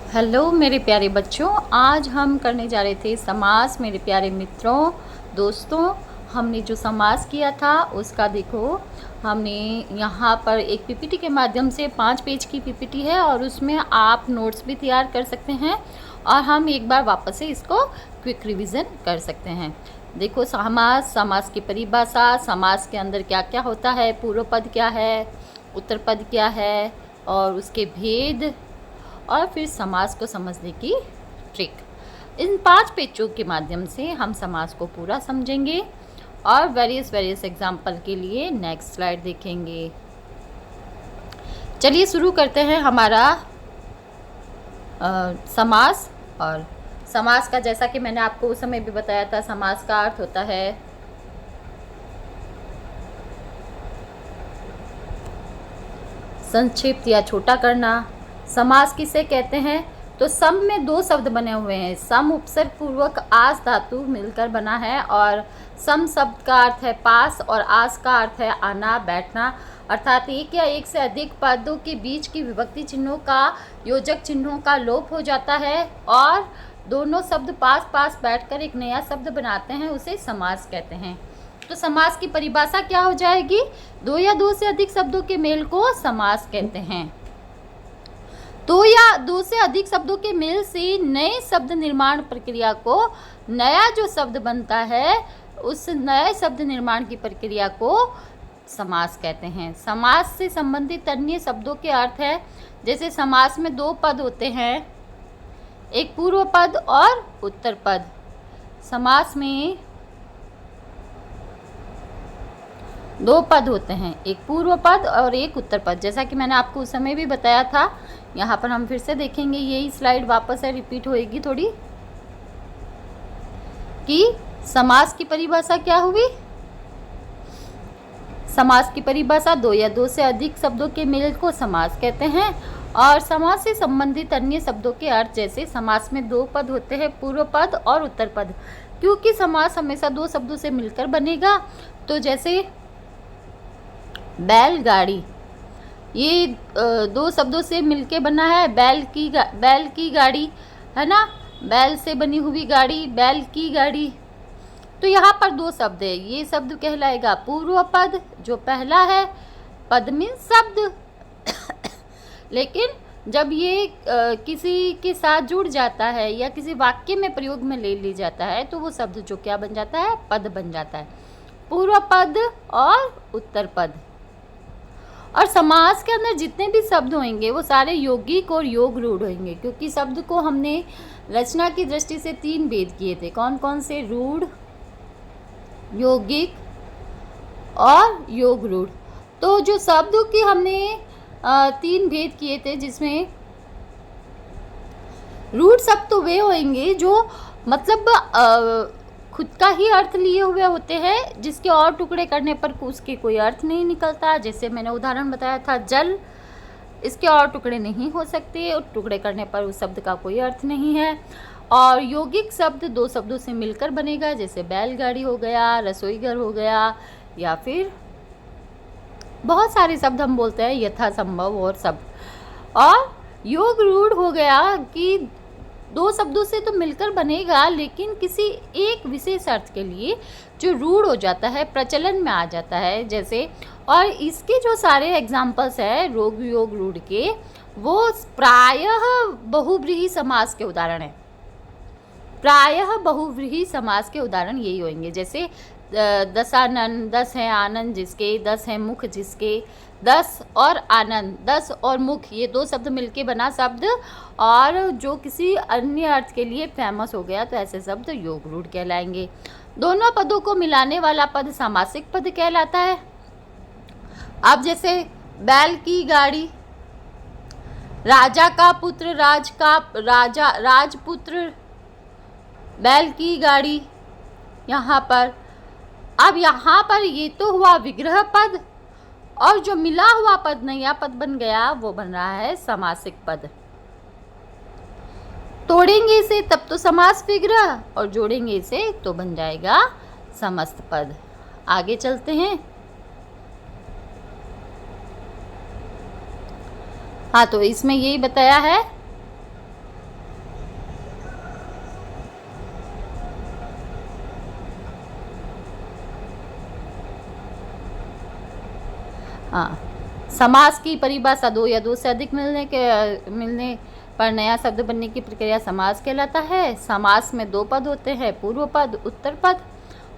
Hello मेरे प्यारे बच्चों, आज हम करने जा रहे थे समास। मेरे प्यारे मित्रों, दोस्तों, हमने जो समास किया था उसका देखो, हमने यहाँ पर एक पीपीटी के माध्यम से 5 पेज की पीपीटी है और उसमें आप नोट्स भी तैयार कर सकते हैं और हम एक बार वापस से इसको क्विक रिवीजन कर सकते हैं। देखो, समास, समास की परिभाषा, समास के अंदर क्या क्या होता है, पूर्व पद क्या है, उत्तर पद क्या है और उसके भेद, और फिर समास को समझने की ट्रिक। इन 5 पेजों के माध्यम से हम समास को पूरा समझेंगे और वेरियस एग्जाम्पल के लिए नेक्स्ट स्लाइड देखेंगे। चलिए शुरू करते हैं हमारा समास। और समास का, जैसा कि मैंने आपको उस समय भी बताया था, समास का अर्थ होता है संक्षिप्त या छोटा करना। समास किसे कहते हैं? तो सम में 2 शब्द बने हुए हैं। सम उपसर्ग पूर्वक आस धातु मिलकर बना है और सम शब्द का अर्थ है पास और आस का अर्थ है आना, बैठना। अर्थात एक या एक से अधिक पदों के बीच की विभक्ति चिन्हों का, योजक चिन्हों का लोप हो जाता है और दोनों शब्द पास पास बैठकर एक नया शब्द बनाते हैं, उसे समास कहते हैं। तो समास की परिभाषा क्या हो जाएगी? 2 या 2 से अधिक शब्दों के मेल को समास कहते हैं। 2 या 2 से अधिक शब्दों के मेल से नए शब्द निर्माण प्रक्रिया को, नया जो शब्द बनता है उस नए शब्द निर्माण की प्रक्रिया को समास कहते हैं। समास से संबंधित अन्य शब्दों के अर्थ है, जैसे समास में 2 पद होते हैं, एक पूर्व पद और उत्तर पद। समास में 2 पद होते हैं, एक पूर्व पद और एक उत्तर पद, जैसा कि मैंने आपको उस समय भी बताया था। यहाँ पर हम फिर से देखेंगे, यही स्लाइड वापस से रिपीट होएगी थोड़ी, कि समास की परिभाषा क्या हुई। समास की परिभाषा 2 या 2 से अधिक शब्दों के मेल को समास कहते हैं और समास से संबंधित अन्य शब्दों के अर्थ, जैसे समास में 2 पद होते हैं, पूर्व पद और उत्तर पद। क्योंकि समास हमेशा 2 शब्दों से मिलकर बनेगा, तो जैसे बैलगाड़ी, ये 2 शब्दों से मिलके बना है। बैल की गाड़ी है ना, बैल से बनी हुई गाड़ी, बैल की गाड़ी। तो यहाँ पर 2 शब्द है, ये शब्द कहलाएगा पूर्व पद, जो पहला है। पद मीन्स शब्द लेकिन जब ये किसी के साथ जुड़ जाता है या किसी वाक्य में प्रयोग में ले ली जाता है तो वो शब्द जो क्या बन जाता है? पद बन जाता है। पूर्व पद और उत्तर पद। और समास के अंदर जितने भी शब्द होंगे वो सारे यौगिक और योग रूढ़ होंगे, क्योंकि शब्द को हमने रचना की दृष्टि से 3 भेद किए थे। कौन कौन से? रूढ़, यौगिक और योग रूढ़। तो जो शब्दों की हमने 3 भेद किए थे, जिसमें रूढ़ शब्द तो वे होंगे जो मतलब खुद का ही अर्थ लिए हुए होते हैं, जिसके और टुकड़े करने पर उसके कोई अर्थ नहीं निकलता। जैसे मैंने उदाहरण बताया था, जल, इसके और टुकड़े नहीं हो सकते और टुकड़े करने पर उस शब्द का कोई अर्थ नहीं है। और यौगिक शब्द 2 शब्दों से मिलकर बनेगा, जैसे बैलगाड़ी हो गया, रसोईघर हो गया, या फिर बहुत सारे शब्द हम बोलते हैं, यथासंभव और शब्द। और योग रूढ़ हो गया कि 2 शब्दों से तो मिलकर बनेगा, लेकिन किसी एक विशेष अर्थ के लिए जो रूढ़ हो जाता है, प्रचलन में आ जाता है, जैसे। और इसके जो सारे एग्जाम्पल्स हैं रोग योग रूढ़ के, वो प्रायः बहुव्रीहि समास के उदाहरण हैं। प्रायः बहुव्रीहि समास के उदाहरण यही होंगे, जैसे 10 आनंद, 10 है आनंद जिसके, 10 है मुख जिसके। 10 और आनंद, 10 और मुख, ये 2 शब्द मिलके बना शब्द, और जो किसी अन्य अर्थ के लिए फेमस हो गया, तो ऐसे शब्द योग रूढ़ कहलाएंगे। दोनों पदों को मिलाने वाला पद सामासिक पद कहलाता है। अब जैसे बैल की गाड़ी, राजा का पुत्र, राजपुत्र, बैल की गाड़ी। यहाँ पर, अब यहाँ पर ये तो हुआ विग्रह पद, और जो मिला हुआ पद, नया पद बन गया, वो बन रहा है समासिक पद। तोड़ेंगे इसे तब तो समास विग्रह, और जोड़ेंगे इसे तो बन जाएगा समस्त पद। आगे चलते हैं। हाँ, तो इसमें यही बताया है समास की परिभाषा दो या दो से अधिक मिलने पर नया शब्द बनने की प्रक्रिया समास कहलाता है। समास में दो पद होते हैं, पूर्व पद, उत्तर पद,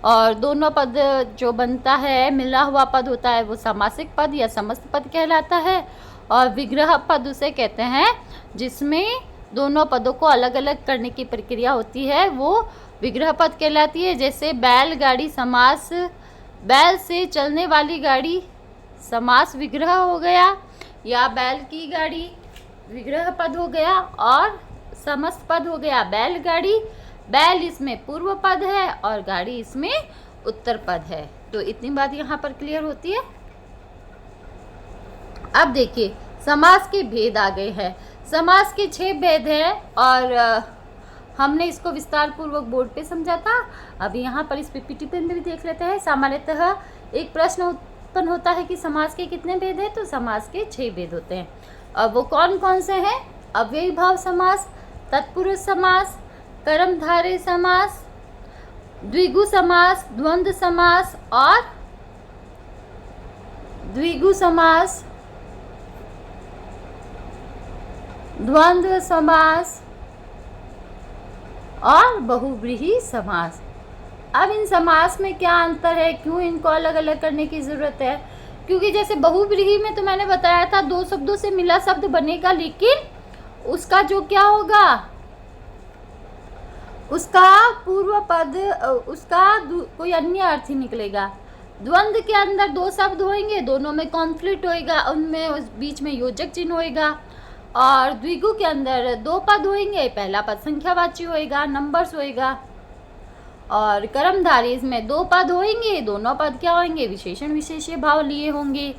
और दोनों पद जो बनता है, मिला हुआ पद होता है, वो समासिक पद या समस्त पद कहलाता है। और विग्रह पद उसे कहते हैं जिसमें दोनों पदों को अलग अलग करने की प्रक्रिया होती है, वो विग्रह पद कहलाती है। जैसे बैलगाड़ी समास, बैल से चलने वाली गाड़ी समास विग्रह हो गया, या बैल की गाड़ी विग्रह पद हो गया, और समस्त पद हो गया बैलगाड़ी। बैल इसमें पूर्व पद है और गाड़ी इसमें उत्तर पद है। तो इतनी बात यहाँ पर क्लियर होती है। अब देखिए समास के भेद आ गए हैं। समास के 6 भेद हैं और हमने इसको विस्तार पूर्वक बोर्ड पे समझा था। अभी यहाँ पर इस पीपीटी पे भी देख लेते हैं। सामान्यतः एक प्रश्न उत्पन्न होता है कि समास के कितने भेद हैं, तो समास के 6 भेद होते हैं। अब वो कौन कौन से हैं? अव्ययी भाव समास, तत्पुरुष समास, कर्मधारय समास, द्विगु समास, द्वंद्व समास और द्विगु समास, द्वंद्व समास और बहुव्रीहि समास। अब इन समास में क्या अंतर है, क्यों इनको अलग अलग करने की ज़रूरत है? क्योंकि जैसे बहुव्रीहि में तो मैंने बताया था 2 शब्दों से मिला शब्द बनेगा, लेकिन उसका जो क्या होगा, उसका पूर्व पद, उसका कोई अन्य अर्थ ही निकलेगा। द्वंद्व के अंदर 2 शब्द होंगे, दोनों में कॉन्फ्लिक्ट होएगा, उनमें उस बीच में योजक चिन्ह होएगा। और द्विगु के अंदर 2 पद होंगे, पहला पद संख्यावाची होएगा, नंबर्स होएगा। और कर्मधारय इसमें 2 पद होंगे, दोनों पद क्या होंगे, विशेषण विशेष्य भाव लिए होंगे।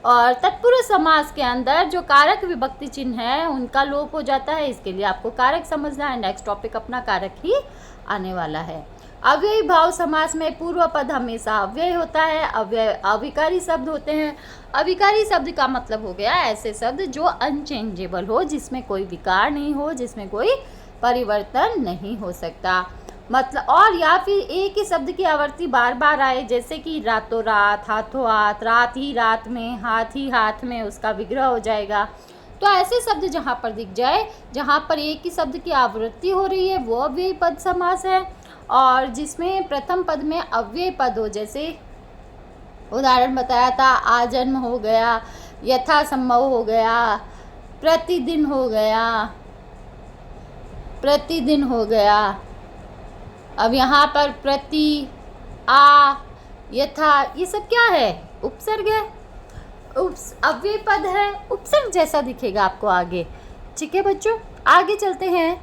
और तत्पुरुष समास के अंदर जो कारक विभक्ति चिन्ह है उनका लोप हो जाता है, इसके लिए आपको कारक समझना है। नेक्स्ट टॉपिक अपना कारक ही आने वाला है। अव्ययी भाव समास में पूर्व पद हमेशा अव्यय होता है, अविकारी शब्द होते हैं। अविकारी शब्द का मतलब हो गया ऐसे शब्द जो अनचेंजेबल हो, जिसमें कोई विकार नहीं हो, जिसमें कोई परिवर्तन नहीं हो सकता, मतलब, और या फिर एक ही शब्द की आवृत्ति बार बार आए, जैसे कि रातों रात, हाथों हाथ, रात ही रात में, हाथ ही हाथ में, उसका विग्रह हो जाएगा। तो ऐसे शब्द जहाँ पर दिख जाए, जहाँ पर एक ही शब्द की आवृत्ति हो रही है, वो अव्ययी पद समास है। और जिसमें प्रथम पद में अव्ययी पद हो, जैसे उदाहरण बताया था, आजन्म हो गया, यथासंभव हो गया, प्रतिदिन हो गया, प्रतिदिन हो गया। अब यहाँ पर प्रति, आ, यथा, ये सब क्या है, उपसर्ग है, अव्ययी पद है, उपसर्ग जैसा दिखेगा आपको आगे। ठीक है बच्चों, आगे चलते हैं।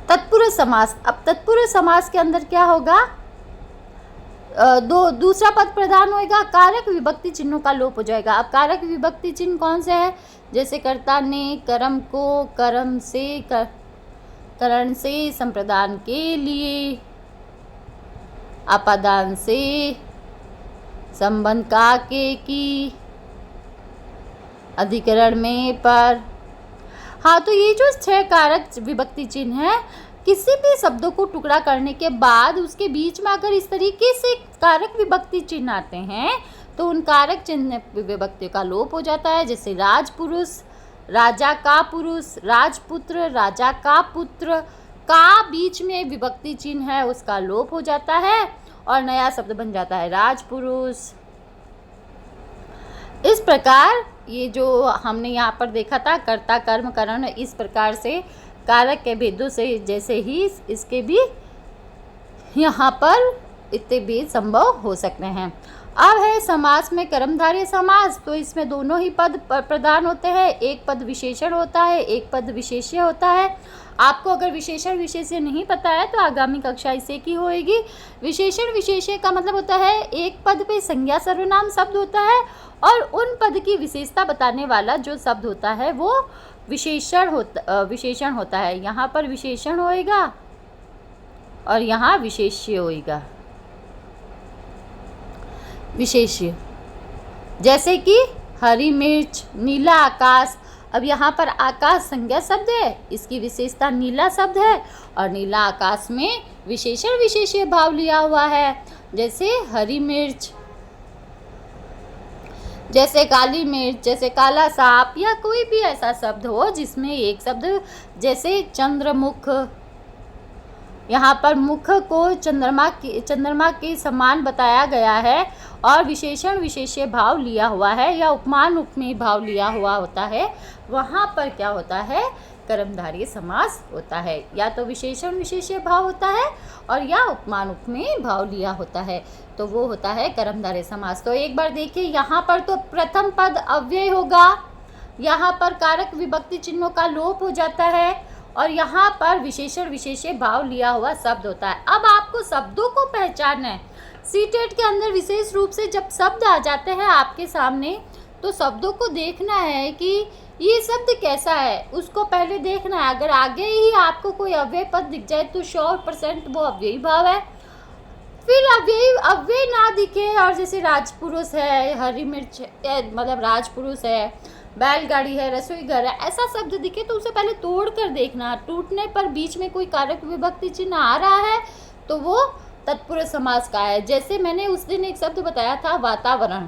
तत्पुरुष समास। अब तत्पुरुष समास के अंदर क्या होगा, दूसरा पद प्रधान होएगा, कारक विभक्ति चिन्हों का लोप हो जाएगा। अब कारक विभक्ति चिन्ह कौन से है, जैसे कर्ता ने, कर्म को, कर्म से, करण से, संप्रदान के लिए, अपादान से, संबंध का, के, की, अधिकरण में, पर। हाँ, तो ये जो 6 कारक विभक्ति चिन्ह है, किसी भी शब्दों को टुकड़ा करने के बाद उसके बीच में अगर इस तरीके से कारक विभक्ति चिन्ह आते हैं तो उन कारक चिन्ह विभक्तियों का लोप हो जाता है। जैसे राजपुरुष, राजा का पुरुष, राजपुत्र, राजा का पुत्र, का बीच में विभक्ति चिन्ह है उसका लोप हो जाता है और नया शब्द बन जाता है राजपुरुष। इस प्रकार ये जो हमने यहाँ पर देखा था, कर्ता, कर्म, करण, इस प्रकार से कारक के भेदों से जैसे ही इसके भी यहाँ पर इतने भेद संभव हो सकते हैं। अब है समास में कर्मधारय समास, तो इसमें दोनों ही पद प्रधान होते हैं, एक पद विशेषण होता है, एक पद विशेष्य होता है। आपको अगर विशेषण विशेष्य नहीं पता है तो आगामी कक्षा इसे की होएगी। विशेषण विशेष्य का मतलब होता है एक पद पे संज्ञा सर्वनाम शब्द होता है और उन पद की विशेषता बताने वाला जो शब्द होता है वो विशेषण होता है। यहाँ पर विशेषण होएगा और यहाँ विशेष्य होएगा। विशेष्य जैसे कि हरी मिर्च, नीला आकाश। अब यहाँ पर आकाश संज्ञा शब्द है, इसकी विशेषता नीला शब्द है और नीला आकाश में विशेषण विशेष्य भाव लिया हुआ है, जैसे हरी मिर्च। जैसे काली मिर्च, जैसे काला सांप, या कोई भी ऐसा शब्द हो जिसमें एक शब्द, जैसे चंद्रमुख, यहाँ पर मुख को चंद्रमा के समान बताया गया है और विशेषण विशेष्य भाव लिया हुआ है या उपमान उपमेय भाव लिया हुआ होता है, वहाँ पर क्या होता है, कर्मधारय समास होता है। या तो विशेषण विशेष्य भाव होता है और या उपमान उपमेय भाव लिया होता है, तो वो होता है कर्मधारय समास। तो एक बार देखिए, यहाँ पर तो प्रथम पद अव्यय होगा, यहाँ पर कारक विभक्ति चिन्हों का लोप हो जाता है और यहाँ पर विशेषण विशेष्य भाव लिया हुआ शब्द होता है। अब आपको शब्दों को पहचानना है। सीटेट के अंदर विशेष रूप से जब शब्द आ जाते हैं आपके सामने, तो शब्दों को देखना है कि ये शब्द कैसा है, उसको पहले देखना है। अगर आगे ही आपको कोई अव्यय पद दिख जाए तो 100% वो अव्ययी भाव है। फिर अव्यय ना दिखे और जैसे राजपुरुष है, हरी मिर्च मतलब राजपुरुष है, बैलगाड़ी है, रसोई घर है, ऐसा शब्द दिखे तो उसे पहले तोड़ कर देखना। टूटने पर बीच में कोई कारक विभक्ति चिन्ह आ रहा है तो वो तत्पुरुष समास का है। जैसे मैंने उस दिन एक शब्द बताया था, वातावरण।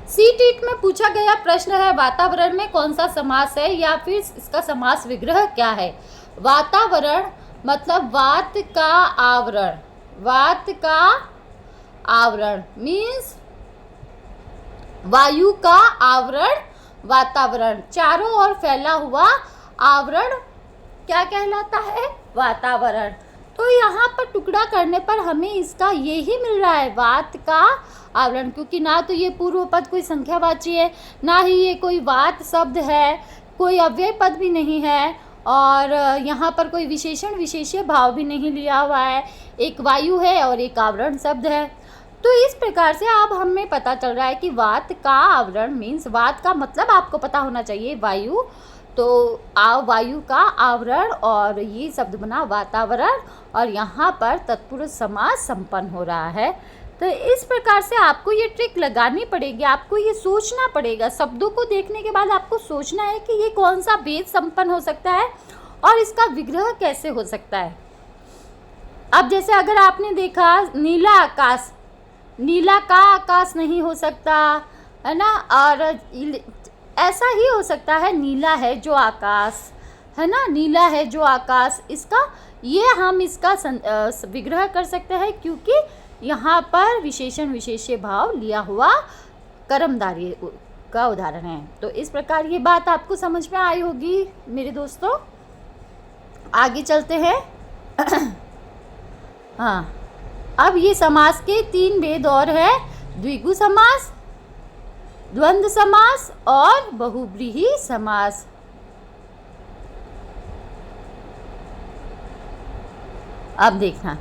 सीटीट में पूछा गया प्रश्न है, वातावरण में कौन सा समास है या फिर इसका समास विग्रह क्या है। वातावरण मतलब वात का आवरण, वात का आवरण मीन्स वायु का आवरण, वातावरण चारों ओर फैला हुआ आवरण क्या कहलाता है, वातावरण। तो यहाँ पर टुकड़ा करने पर हमें इसका ये ही मिल रहा है, वात का आवरण, क्योंकि ना तो ये पूर्व पद कोई संख्यावाची है, ना ही ये कोई वात शब्द है, कोई अव्यय पद भी नहीं है और यहाँ पर कोई विशेषण विशेष्य भाव भी नहीं लिया हुआ है, एक वायु है और एक आवरण शब्द है। तो इस प्रकार से अब हमें पता चल रहा है कि वात का आवरण मीन्स, वात का मतलब आपको पता होना चाहिए वायु, तो वायु का आवरण और ये शब्द बना वातावरण और यहाँ पर तत्पुरुष समास संपन्न हो रहा है। तो इस प्रकार से आपको ये ट्रिक लगानी पड़ेगी, आपको ये सोचना पड़ेगा। शब्दों को देखने के बाद आपको सोचना है कि ये कौन सा भेद संपन्न हो सकता है और इसका विग्रह कैसे हो सकता है। अब जैसे अगर आपने देखा नीला आकाश, नीला का आकाश नहीं हो सकता है ना, और ऐसा ही हो सकता है नीला है जो आकाश है ना, नीला है जो आकाश, इसका ये हम इसका विग्रह कर सकते हैं क्योंकि यहाँ पर विशेषण विशेष्य भाव लिया हुआ कर्मधारय का उदाहरण है। तो इस प्रकार ये बात आपको समझ में आई होगी मेरे दोस्तों। आगे चलते हैं। हाँ, अब ये समास के 3 भेद और है, द्विगु समास, द्वंद्व समास और बहुव्रीहि समास। अब देखना,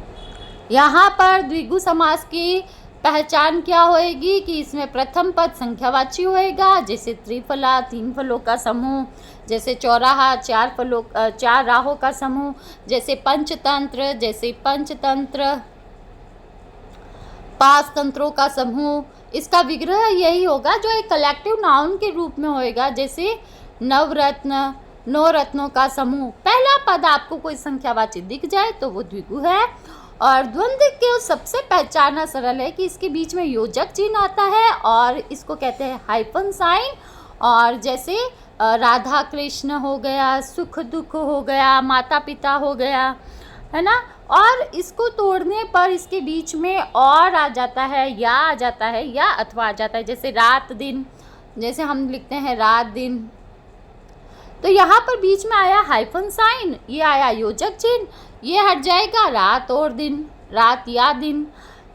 यहाँ पर द्विगु समास की पहचान क्या होएगी कि इसमें प्रथम पद संख्यावाची होएगा, जैसे त्रिफला 3 फलों का समूह, जैसे चौराहा 4 राहों का समूह, जैसे पंचतंत्र, जैसे पंचतंत्र 5 तंत्रों का समूह। इसका विग्रह यही होगा जो एक कलेक्टिव नाउन के रूप में होएगा, जैसे नवरत्न 9 रत्नों का समूह। पहला पद आपको कोई संख्यावाची दिख जाए तो वो द्विगु है। और द्वंद्व के सबसे पहचानना सरल है कि इसके बीच में योजक चिन्ह आता है और इसको कहते हैं हाइफन साइन। और जैसे राधा कृष्ण हो गया, सुख दुख हो गया, माता पिता हो गया, है ना, और इसको तोड़ने पर इसके बीच में और आ जाता है, या आ जाता है, या अथवा आ जाता है। जैसे रात दिन, जैसे हम लिखते हैं रात दिन, तो यहाँ पर बीच में आया हाइफन साइन, ये आया योजक चिन्ह, ये हट जाएगा रात और दिन, रात या दिन।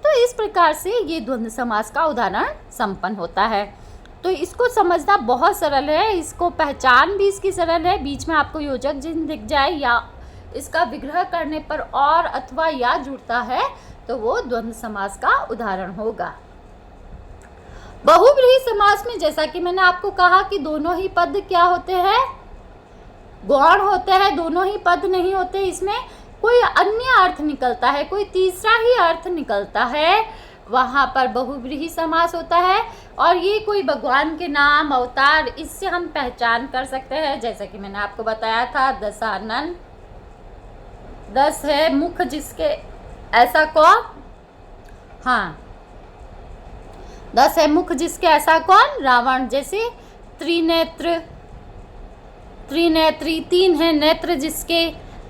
तो इस प्रकार से ये द्वंद्व समास का उदाहरण संपन्न होता है। तो इसको समझना बहुत सरल है, इसको पहचान भी इसकी सरल है। बीच में आपको योजक चिन्ह दिख जाए या इसका विग्रह करने पर और अथवा या जुड़ता है तो वो द्वंद्व समास का उदाहरण होगा। बहुव्रीहि समास में जैसा कि मैंने आपको कहा कि दोनों ही पद क्या होते हैं, गौण होते हैं, दोनों ही पद नहीं होते, इसमें कोई अन्य अर्थ निकलता है, कोई तीसरा ही अर्थ निकलता है, वहाँ पर बहुव्रीहि समास होता है। और ये कोई भगवान के नाम, अवतार, इससे हम पहचान कर सकते हैं। जैसा कि मैंने आपको बताया था, दशानन 10 है मुख जिसके, ऐसा कौन, हाँ 10 है मुख जिसके, ऐसा कौन? रावण। जैसे त्रिनेत्र, त्रिनेत्री। 3 है नेत्र जिसके,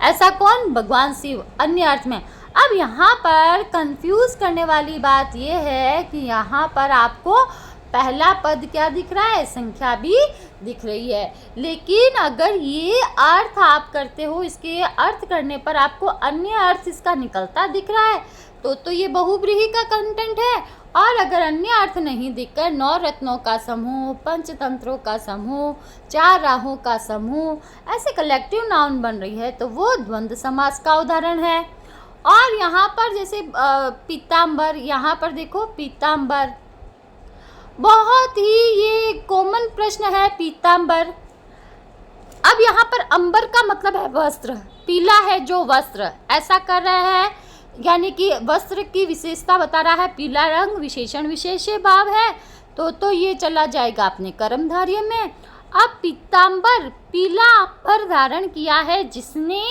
ऐसा कौन? भगवान शिव। अन्य अर्थ में। अब यहाँ पर कंफ्यूज करने वाली बात ये है कि यहाँ पर आपको पहला पद क्या दिख रहा है? संख्या भी दिख रही है। लेकिन अगर ये अर्थ आप करते हो, इसके अर्थ करने पर आपको अन्य अर्थ इसका निकलता दिख रहा है तो ये बहुव्रीहि का कंटेंट है। और अगर अन्य अर्थ नहीं दिखकर 9 रत्नों का समूह, पंचतंत्रों का समूह, 4 राहों का समूह, ऐसे कलेक्टिव नाउन बन रही है तो वो द्वंद्व समास का उदाहरण है। और यहाँ पर जैसे पीताम्बर, यहाँ पर देखो पीताम्बर, बहुत ही ये कॉमन प्रश्न है पीताम्बर। अब यहाँ पर अंबर का मतलब है वस्त्र, पीला है जो वस्त्र, ऐसा कर रहा है, यानी कि वस्त्र की विशेषता बता रहा है। पीला रंग विशेषण विशेष्य भाव है तो ये चला जाएगा अपने कर्मधारय में। अब पीताम्बर, पीला अंबर धारण किया है जिसने,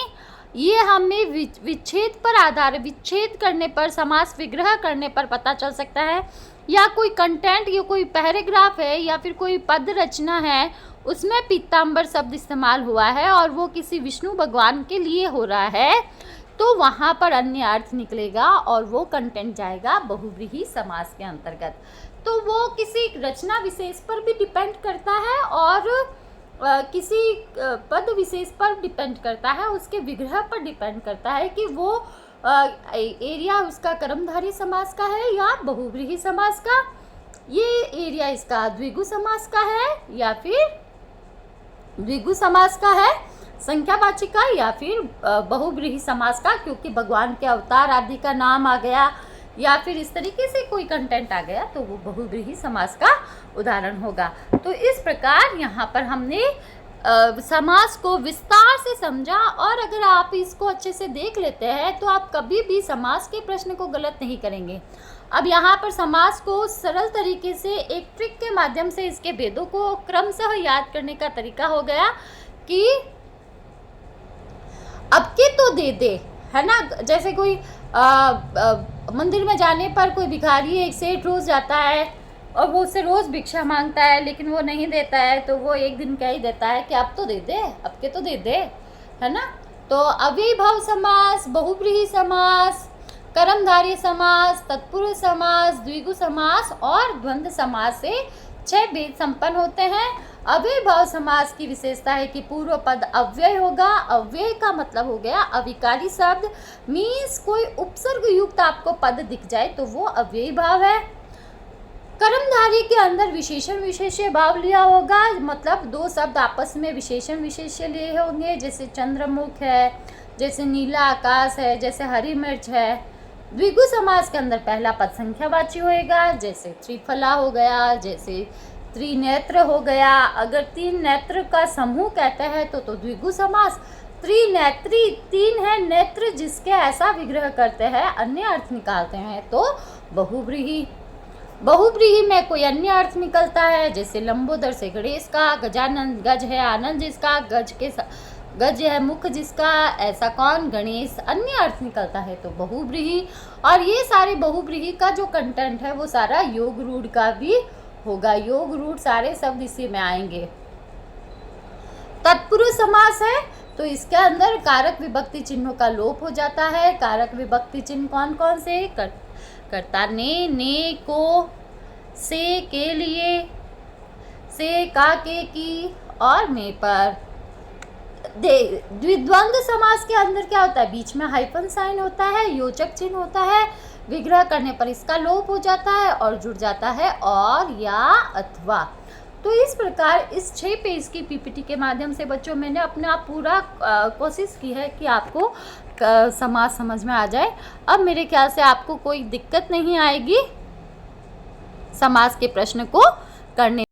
ये हमें विच्छेद पर आधार, विच्छेद करने पर, समास विग्रह करने पर पता चल सकता है, या कोई कंटेंट, या कोई पैराग्राफ है, या फिर कोई पद रचना है, उसमें पीताम्बर शब्द इस्तेमाल हुआ है और वो किसी विष्णु भगवान के लिए हो रहा है तो वहाँ पर अन्य अर्थ निकलेगा और वो कंटेंट जाएगा बहुव्रीहि समास के अंतर्गत। तो वो किसी रचना विशेष पर भी डिपेंड करता है और किसी पद विशेष पर डिपेंड करता है, उसके विग्रह पर डिपेंड करता है कि वो एरिया उसका कर्मधारय समास का है या बहुव्रीहि समास का, ये एरिया इसका द्विगु समास का है या फिर द्विगु समास का है, संख्यावाची का, या फिर बहुव्रीहि समास का, क्योंकि भगवान के अवतार आदि का नाम आ गया या फिर इस तरीके से कोई कंटेंट आ गया तो वो बहुव्रीहि समास का उदाहरण होगा। तो इस प्रकार यहाँ पर हमने समास को विस्तार से समझा और अगर आप इसको अच्छे से देख लेते हैं तो आप कभी भी समास के प्रश्न को गलत नहीं करेंगे। अब यहाँ पर समास को सरल तरीके से एक ट्रिक के माध्यम से इसके भेदों को क्रमशः याद करने का तरीका हो गया कि अब के तो दे दे, है ना। जैसे कोई मंदिर में जाने पर कोई भिखारी एक सेठ रोज जाता है और वो उससे रोज भिक्षा मांगता है लेकिन वो नहीं देता है तो वो एक दिन कह ही देता है कि अब तो दे दे, अब के तो दे दे, है ना। तो अव्ययीभाव समास, बहुव्रीहि समास, कर्मधारय समास, तत्पुरुष समास, द्विगु समास और द्वंद्व समास से 6 भेद संपन्न होते हैं। अव्ययीभाव समास की विशेषता है कि पूर्व पद अव्यय होगा। अव्यय का मतलब हो गया अविकारी शब्द, मीन्स कोई उपसर्ग युक्त आपको पद दिख जाए तो वो अव्ययी भाव है। कर्मधारय के अंदर विशेषण विशेष्य भाव लिया होगा, मतलब 2 शब्द आपस में विशेषण विशेष्य लिए होंगे, जैसे चंद्रमुख है, जैसे नीला आकाश है, जैसे हरी मिर्च है। द्विगु समास के अंदर पहला पद संख्यावाची होएगा, जैसे त्रिफला हो गया, जैसे त्रिनेत्र हो गया। अगर 3 नेत्र का समूह कहते हैं तो द्विगु समास। त्रिनेत्री, 3 है नेत्र जिसके, ऐसा विग्रह करते हैं, अन्य अर्थ निकालते हैं तो बहुव्रीहि। बहुव्रीहि में कोई अन्य अर्थ निकलता है, जैसे लंबोदर से गणेश का, गजानन, गज है आनंद जिसका, गज है मुख जिसका, ऐसा कौन? गणेश। अन्य अर्थ निकलता है तो बहुव्रीहि। और ये सारे बहुव्रीहि का जो कंटेंट है वो सारा योग रूढ़ का भी होगा, योग रूढ़ सारे शब्द इसी में आएंगे। तत्पुरुष समास है तो इसके अंदर कारक विभक्ति चिन्हों का लोप हो जाता है। कारक विभक्ति चिन्ह कौन कौन से? कर्ता ने को, से के लिए, से का के की और में पर। द्विद्वंद्व समास के अंदर क्या होता है? बीच में हाइफन साइन होता है, योजक चिन्ह होता है, विग्रह करने पर इसका लोप हो जाता है और जुड़ जाता है और या अथवा। तो इस प्रकार इस 6 पेज की पीपीटी के माध्यम से बच्चों मैंने अपने आप पूरा कोशिश की है कि आपको समास समझ में आ जाए। अब मेरे ख्याल से आपको कोई दिक्कत नहीं आएगी समास के प्रश्न को करने